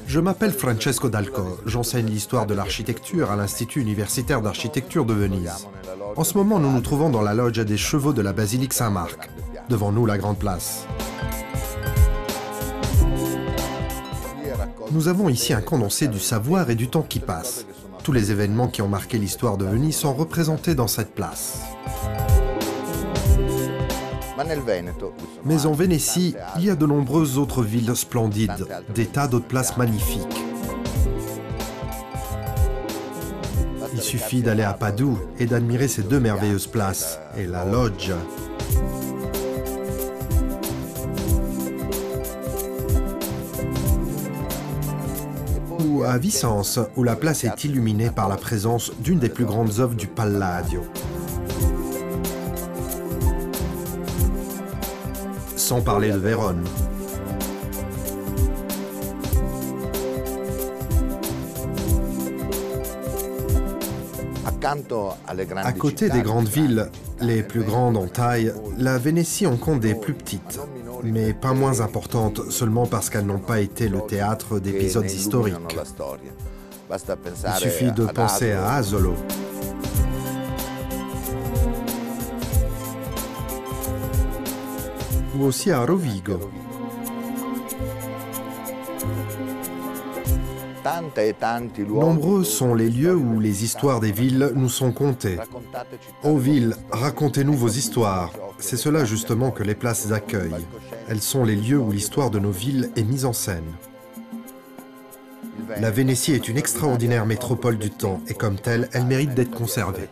Je m'appelle Francesco Dalco, j'enseigne l'histoire de l'architecture à l'Institut universitaire d'architecture de Venise. En ce moment, nous nous trouvons dans la loggia des chevaux de la basilique Saint-Marc. Devant nous, la grande place. Nous avons ici un condensé du savoir et du temps qui passe. Tous les événements qui ont marqué l'histoire de Venise sont représentés dans cette place. Mais en Vénétie, il y a de nombreuses autres villes splendides, des tas d'autres places magnifiques. Il suffit d'aller à Padoue et d'admirer ces deux merveilleuses places et la loggia. Ou à Vicence, où la place est illuminée par la présence d'une des plus grandes œuvres du Palladio. Sans parler de Vérone. À côté des grandes villes, les plus grandes en taille, la Vénétie en compte des plus petites, mais pas moins importantes seulement parce qu'elles n'ont pas été le théâtre d'épisodes historiques. Il suffit de penser à Asolo. Ou aussi à Rovigo. Nombreux sont les lieux où les histoires des villes nous sont contées. Ô villes, racontez-nous vos histoires. C'est cela justement que les places accueillent. Elles sont les lieux où l'histoire de nos villes est mise en scène. La Vénétie est une extraordinaire métropole du temps et comme telle, elle mérite d'être conservée.